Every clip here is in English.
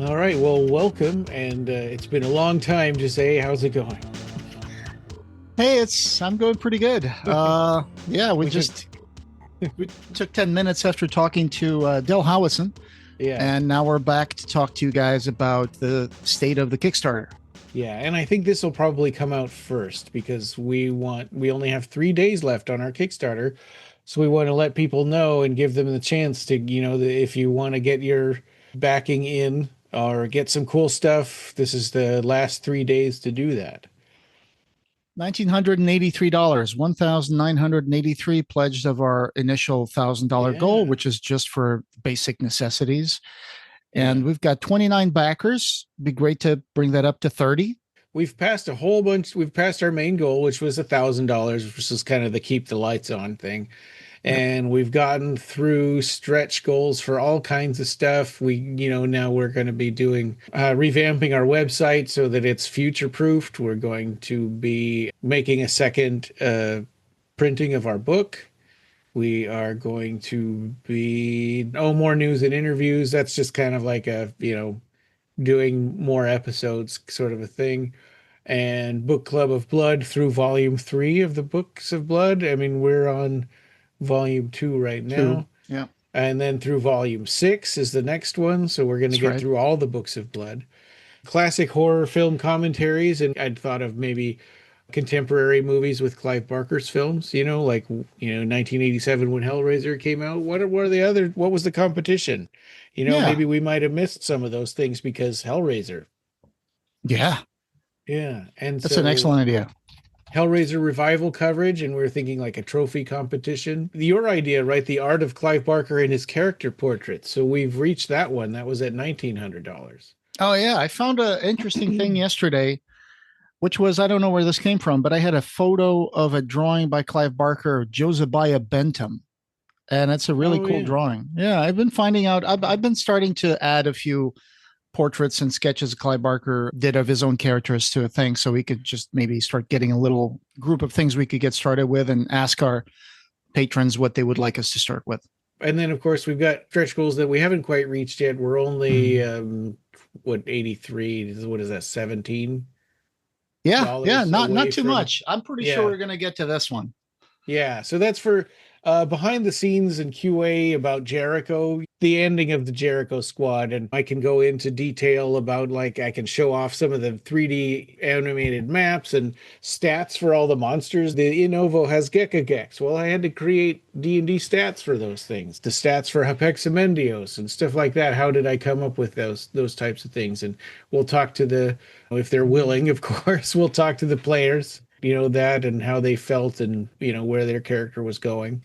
All right, well, welcome, and it's been a long time to say, how's it going? Hey, I'm going pretty good. Yeah, we We took, just we took 10 minutes after talking to Del Howison, yeah, and now we're back to talk to you guys about the state of the Kickstarter. yeah, and I think this will probably come out first because we only have 3 days left on our Kickstarter, so we want to let people know and give them the chance to, if you want to get your backing in or get some cool stuff, this is the last 3 days to do that. $1,983, 1,983 pledged of our initial $1,000 goal, Yeah, which is just for basic necessities. yeah. And we've got 29 backers. It'd be great to bring that up to 30. We've passed a whole bunch. We've passed our main goal, which was $1,000, which is kind of the keep the lights on thing. Yep. And we've gotten through stretch goals for all kinds of stuff. Now we're going to be doing revamping our website so that it's future proofed. We're going to be making a second printing of our book. We are going to be more news and interviews. That's just kind of like doing more episodes sort of a thing. And Book Club of Blood through volume 3 of the Books of Blood. I mean, we're on volume 2 right Two. now. Yeah, And then through volume 6 is the next one. So we're going to that's get right. through all the Books of Blood. Classic horror film commentaries. And I'd thought of maybe contemporary movies with Clive Barker's films, 1987 when Hellraiser came out. What was the competition? Yeah. Maybe we might have missed some of those things because Hellraiser. Yeah. Yeah. And That's an so excellent idea. Hellraiser revival coverage, and we are thinking like a trophy competition. Your idea, right? The art of Clive Barker and his character portraits. So we've reached that one. That was at $1,900. Oh yeah, I found an interesting thing yesterday, which was I don't know where this came from, but I had a photo of a drawing by Clive Barker of Josiah Bentham, and it's a really Oh cool yeah. drawing. Yeah, I've been finding out. I've been starting to add a few portraits and sketches Clive Barker did of his own characters to a thing, so we could just maybe start getting a little group of things we could get started with, and ask our patrons what they would like us to start with. And then of course we've got stretch goals that we haven't quite reached yet. We're only Mhm. 83, what is that, Yeah, yeah, $17 not away too from. much. I'm pretty sure Yeah. we're gonna get to this one. Yeah, so that's for behind the scenes and QA about Jericho, the ending of the Jericho Squad, and I can go into detail about like I can show off some of the 3D animated maps and stats for all the monsters. The Innovo has Gex. Well, I had to create D&D stats for those things, the stats for Hapexamendios and stuff like that. How did I come up with those types of things? And we'll talk to if they're willing, of course, we'll talk to the players, that and how they felt and where their character was going.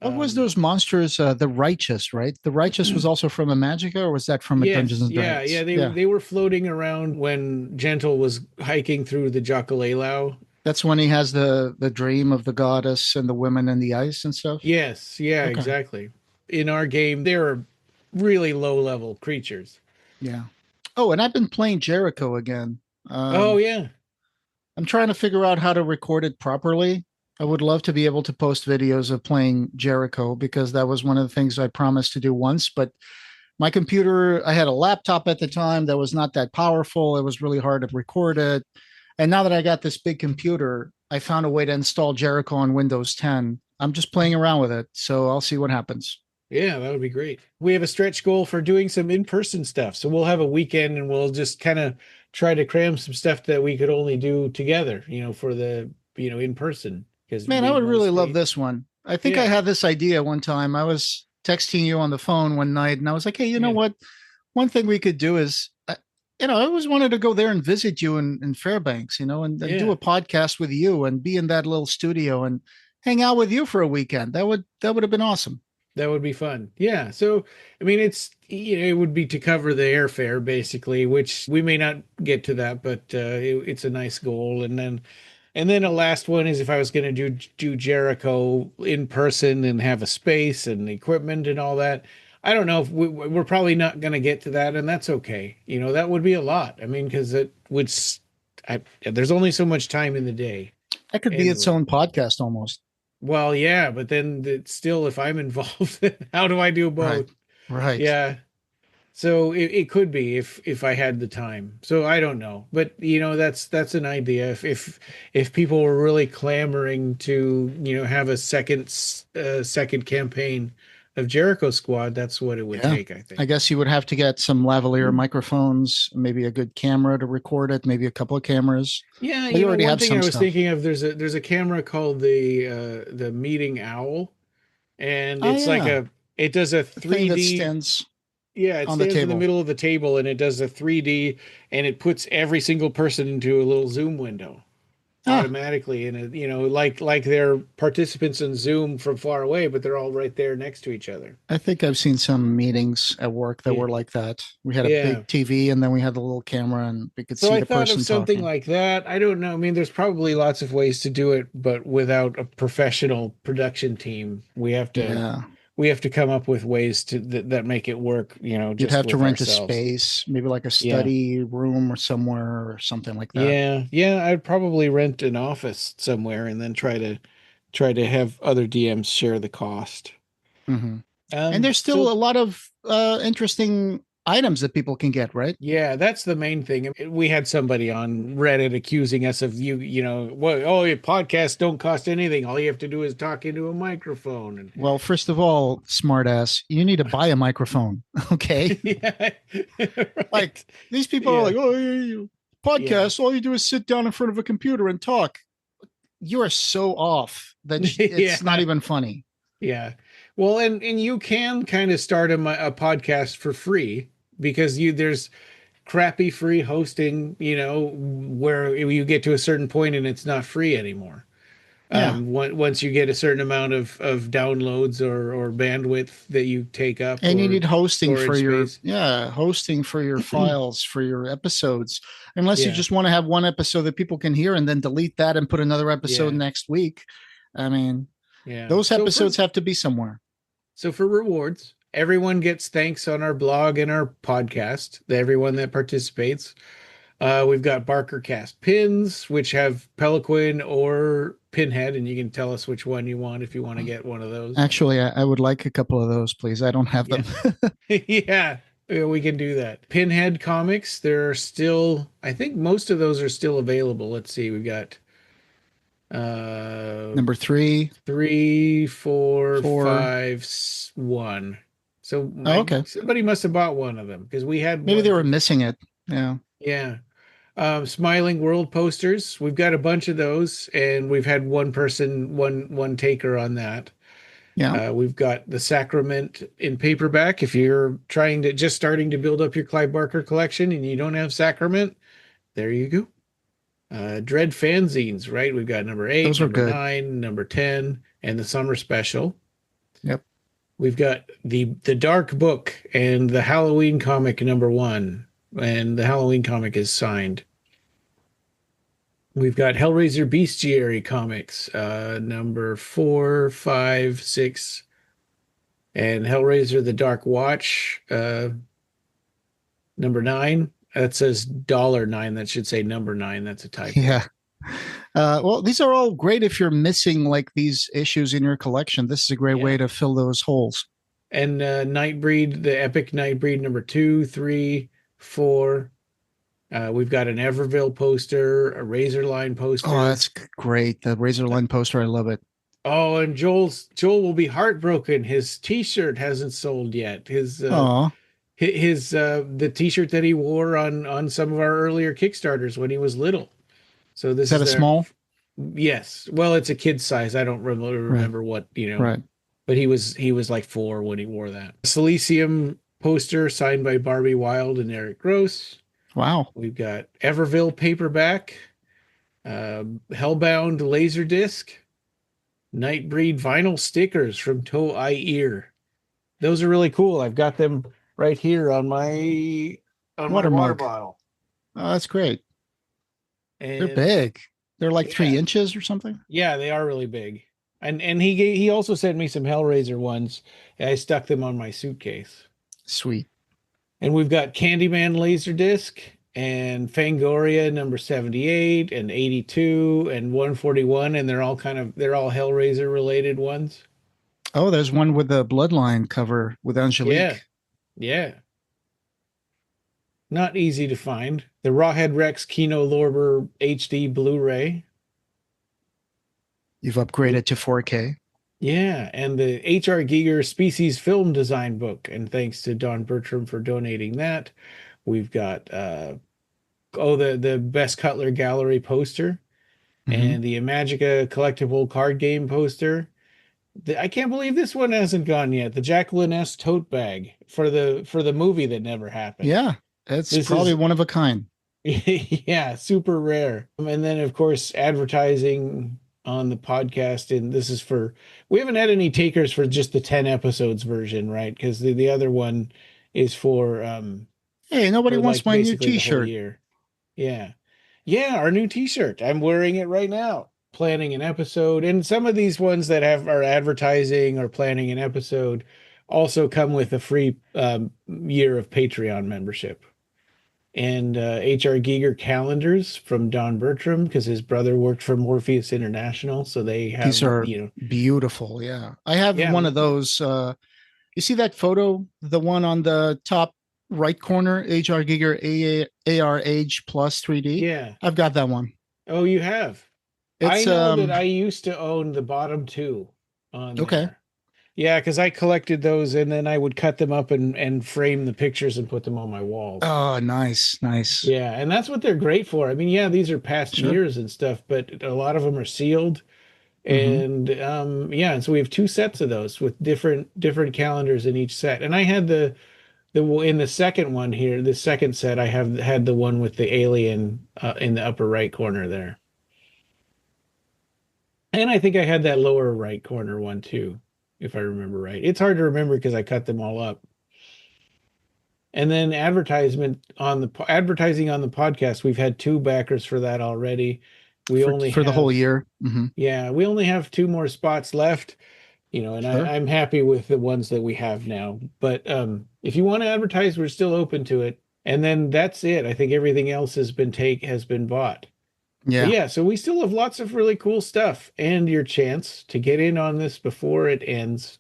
What was um those monsters? The Righteous, right? The Righteous was also from a Magicka, or was that from a Dungeons yes, and yeah, Dragons? they Yeah, they were floating around when Gentle was hiking through the Jacalelau. that's when he has the dream of the goddess and the women in the ice and stuff. Yes, yeah, Okay, exactly. In our game they were really low level creatures. yeah. Oh, and I've been playing Jericho again. Oh Um, yeah. I'm trying to figure out how to record it properly. I would love to be able to post videos of playing Jericho because that was one of the things I promised to do once, but my computer, I had a laptop at the time that was not that powerful. It was really hard to record it. And now that I got this big computer, I found a way to install Jericho on Windows 10. I'm just playing around with it. So I'll see what happens. Yeah, that would be great. We have a stretch goal for doing some in-person stuff. So we'll have a weekend and we'll just kind of try to cram some stuff that we could only do together, for the, in person because Man, I being would one really love state. this one. I think I Yeah, had this idea one time. I was texting you on the phone one night and I was like, hey, you know yeah, what? One thing we could do is, I always wanted to go there and visit you in Fairbanks, and do yeah. a podcast with you and be in that little studio and hang out with you for a weekend. That would have been awesome. That would be fun. Yeah. So, I mean, it would be to cover the airfare basically, which we may not get to that, but it's a nice goal. And then a last one is if I was going to do Jericho in person and have a space and equipment and all that. I don't know if we're probably not going to get to that, and that's okay. That would be a lot. I mean, because there's only so much time in the day That could be its anyway. own podcast almost. Well, yeah, but then still, if I'm involved, how do I do Right. both? Right. Yeah. So it could be if I had the time. So I don't know, but that's an idea. If people were really clamoring to have a second campaign of Jericho Squad, that's what it would Yeah. take, I I think. guess you would have to get some lavalier microphones, maybe a good camera to record it, maybe a couple of cameras. Yeah, But you already one have thing I some was stuff. thinking of, there's a camera called the Meeting Owl, and Oh it's like yeah, it does a the thing that 3D. stands Yeah, it on the stands in the table. middle of the table and it does a 3D, and it puts every single person into a little Zoom window Ah, automatically, and like they're participants in Zoom from far away, but they're all right there next to each other. I think I've seen some meetings at work that Yeah. were like that. We had a Yeah. big TV and then we had the little camera and we could So see I the thought of person something talking. like that. I don't know. I mean, there's probably lots of ways to do it, but without a professional production team, Yeah. we have to come up with ways that make it work, You'd just have to with rent a ourselves. space, maybe like a Yeah. study room or somewhere or something like that. Yeah, yeah, I'd probably rent an office somewhere and then try to have other DMs share the cost. Hmm. And there's still So a lot of interesting items that people can get, right? yeah, that's the main thing. We had somebody on Reddit accusing us of what, oh, your podcasts don't cost anything. All you have to do is talk into a microphone and Well, first of all, smartass, you need to buy a microphone. Okay. yeah, Like right. these people are Yeah, like, oh, you yeah. podcast, all you do is sit down in front of a computer and talk. You are so off that it's not Yeah. even funny. Yeah. Well, and you can kind of start a podcast for free because you there's crappy free hosting, where you get to a certain point and it's not free anymore. Yeah. Once you get a certain amount of downloads or bandwidth that you take up And you or need hosting for storage your, space. yeah, hosting for your files, for your episodes. Unless you Yeah. just want to have one episode that people can hear and then delete that and put another episode Yeah. next week. I mean, Yeah. those episodes have to be somewhere. So for rewards, everyone gets thanks on our blog and our podcast, everyone that participates. We've got Barker Cast pins, which have Peliquin or Pinhead, and you can tell us which one you want if you want to get one of those. Actually, I would like a couple of those, please. I don't have them. Yeah. Yeah, we can do that. Pinhead comics, there are still, I think most of those are still available. Let's see, we've got uh Number three, three, four, four. five, one. So Oh, okay. somebody must have bought one of them because we had Maybe they one were for, missing it. Yeah. yeah. Smiling World posters. We've got a bunch of those, and we've had one person, one taker on that. Yeah. We've got the Sacrament in paperback. If you're starting to build up your Clive Barker collection and you don't have Sacrament, there you go. Dread fanzines, right? We've got number eight, Those were number good. nine, number 10, and the summer special. Yep. We've got the Dark Book and the Halloween comic number one, and the Halloween comic is signed. We've got Hellraiser Bestiary comics, number 4, 5, 6, and Hellraiser the Dark Watch, number 9. That says $9. That should say number 9. That's a typo. Yeah. Well, these are all great if you're missing like these issues in your collection. This is a great Yeah. way to fill those holes. And Nightbreed, the Epic Nightbreed number 2, 3, 4. We've got an Everville poster, a Razorline Oh, poster. that's great. The Razorline poster, I love it. Oh, and Joel will be heartbroken. His T-shirt hasn't sold yet. Oh, The T-shirt that he wore on some of our earlier Kickstarters when he was little. So is this that is a their small? yes. Well, it's a kid size. I don't Right, remember what, right. but he was like 4 when he wore that. Silesium poster signed by Barbie Wild and Eric Gross. Wow. We've got Everville paperback, Hellbound Laserdisc, Nightbreed vinyl stickers from Toe Eye Ear. Those are really cool. I've got them right here on my Water water mug. bottle. Oh, that's great. They're And big. They're like yeah, 3 inches or something. yeah, they are really big. And he also sent me some Hellraiser ones. And I stuck them on my suitcase. Sweet. And we've got Candyman Laserdisc and Fangoria number 78 and 82 and 141, and they're all Hellraiser related ones. Oh, there's one with the Bloodline cover with Yeah. Angelique. Yeah. Not easy to find. The Rawhead Rex Kino Lorber HD Blu-ray. You've upgraded to 4K. Yeah, and the H.R. Giger Species Film Design book. And thanks to Don Bertram for donating that. We've got the Best Cutler Gallery poster Hmm. and the Imagica collectible card game poster. I can't believe this one hasn't gone yet. The Jacqueline S. tote bag for the movie that never happened. Yeah, it's This probably is one of a kind. yeah, super rare. And then of course advertising on the podcast, and this is for we haven't had any takers for just the 10 episodes version, right? Because the other one is Hey, nobody for wants like my new basically the whole T-shirt. year. Yeah. Yeah, our new t-shirt. I'm wearing it right now. Planning an episode. And some of these ones that have are advertising or planning an episode also come with a free year of Patreon membership. And H.R. Giger calendars from Don Bertram because his brother worked for Morpheus International. So they These have, are beautiful. Yeah, I have yeah, one of those. You see that photo, the one on the top right corner, HR Giger AR Age Plus 3D. yeah. I've got that one. Oh, you have. I It's know that I used to own the bottom two on okay. there. Yeah, because I collected those and then I would cut them up and frame the pictures and put them on my walls. Oh, nice, nice. Yeah, and that's what they're great for. I mean, yeah, these are past Sure. years and stuff, but a lot of them are sealed. Hmm. And yeah, and so we have two sets of those with different calendars in each set. And I had the in the second one here, the second set, I have had the one with the alien in the upper right corner there. And I think I had that lower right corner one too, if I remember right. It's hard to remember because I cut them all up. And then advertising on the podcast, we've had two backers for that already. We only For the whole have year. Hmm. yeah, we only have two more spots left, and Sure. I'm happy with the ones that we have now. But if you want to advertise, we're still open to it. And then that's it. I think everything else has been bought. But Yeah. yeah, so we still have lots of really cool stuff and your chance to get in on this before it ends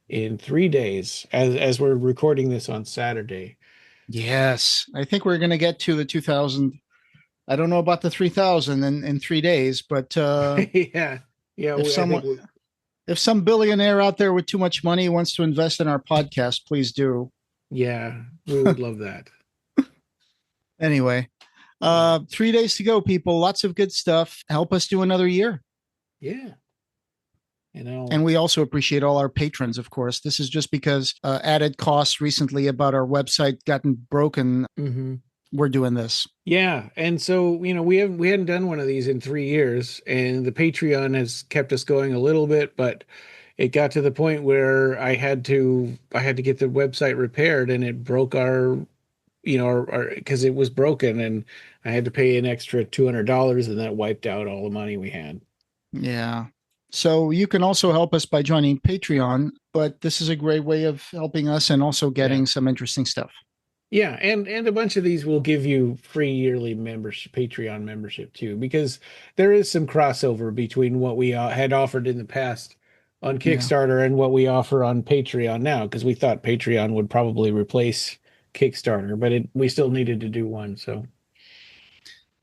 in 3 days as we're recording this on Saturday. Yes. I think we're going to get to the 2000. I don't know about the 3000 in 3 days, but Yeah. Yeah, if I think someone, if some billionaire out there with too much money wants to invest in our podcast, please do. yeah, we would love that. Anyway, Yeah. 3 days to go, people. Lots of good stuff. Help us do another year. Yeah. You know. And we also appreciate all our patrons, of course. This is just because added costs recently about our website gotten broken. Mhm. We're doing this. Yeah, and so we hadn't done one of these in 3 years, and the Patreon has kept us going a little bit, but it got to the point where I had to get the website repaired, and it broke our because it was broken, and I had to pay an extra $200, and that wiped out all the money we had. Yeah. So you can also help us by joining Patreon, but this is a great way of helping us and also Yeah. getting some interesting stuff. Yeah, and a bunch of these will give you free yearly membership, Patreon membership too, because there is some crossover between what we had offered in the past on Yeah. Kickstarter and what we offer on Patreon now, because we thought Patreon would probably replace Kickstarter, but we still needed to do one. So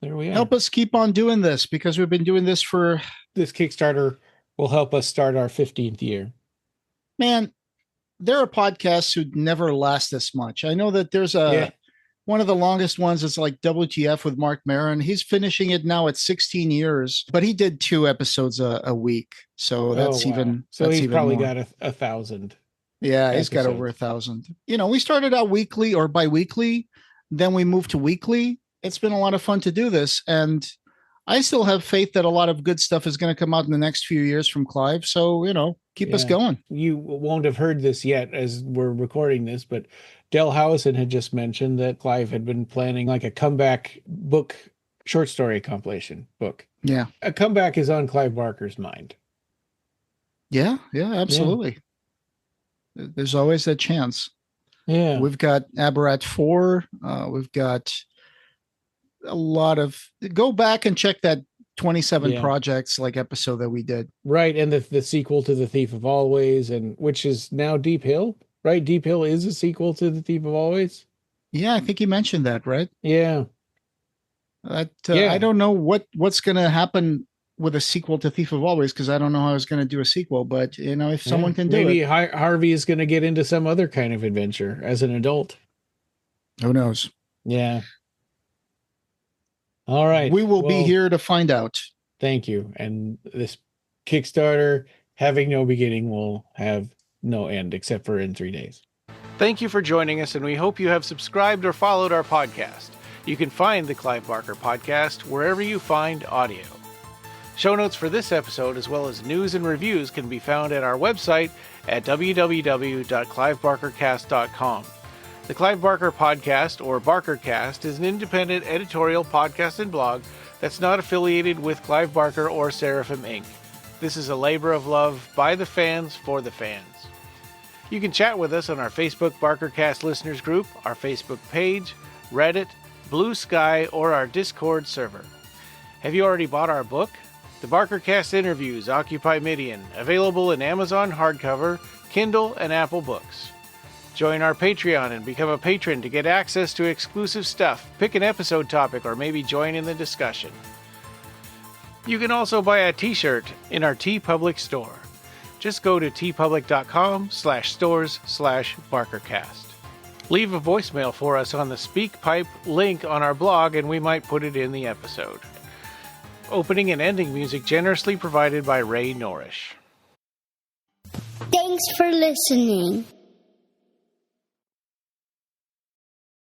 there we are. Help us keep on doing this because we've been doing this for, This Kickstarter will help us start our 15th year. man, there are podcasts who never last this much. I know that there's Yeah. one of the longest ones is like WTF with Mark Maron. He's finishing it now at 16 years, but he did 2 episodes a week. So Oh wow. So that's he's even probably more. got a thousand Yeah, he's got over episodes. 1,000. We started out weekly or bi-weekly, then we moved to weekly. It's been a lot of fun to do this, and I still have faith that a lot of good stuff is going to come out in the next few years from Clive. So, keep us Yeah. going. You won't have heard this yet as we're recording this, but Del Howison had just mentioned that Clive had been planning like a comeback book, short story compilation book. Yeah. A comeback is on Clive Barker's mind. Yeah, yeah, Yeah. absolutely. There's always that chance. Yeah. We've got Aberrat 4. We've got a lot of go back and check that 27 Yeah. projects like episode that we did. Right. And the sequel to The Thief of Always, and which is now Deep Hill, right? Deep Hill is a sequel to The Thief of Always. Yeah, I think you mentioned that, right? Yeah. That I Yeah. don't know what's going to happen with a sequel to Thief of Always because I don't know how I was going to do a sequel. But if Yeah. someone can do Maybe it, Harvey is going to get into some other kind of adventure as an adult. who knows? Yeah. All right. We will be Well, here to find out. thank you. And this Kickstarter, having no beginning, will have no end except for in 3 days. Thank you for joining us, and we hope you have subscribed or followed our podcast. You can find the Clive Barker podcast wherever you find audio. Show notes for this episode, as well as news and reviews, can be found at our website at www.clivebarkercast.com. The Clive Barker Podcast, or BarkerCast, is an independent editorial podcast and blog that's not affiliated with Clive Barker or Seraphim Inc. This is a labor of love by the fans for the fans. You can chat with us on our Facebook BarkerCast listeners group, our Facebook page, Reddit, Blue Sky, or our Discord server. Have you already bought our book? The BarkerCast Interviews Occupy Midian, available in Amazon hardcover, Kindle, and Apple Books. Join our Patreon and become a patron to get access to exclusive stuff, pick an episode topic, or maybe join in the discussion. You can also buy a t-shirt in our TeePublic store. Just go to teepublic.com/stores/BarkerCast. Leave a voicemail for us on the SpeakPipe link on our blog and we might put it in the episode. Opening and ending music generously provided by Ray Norrish. Thanks for listening.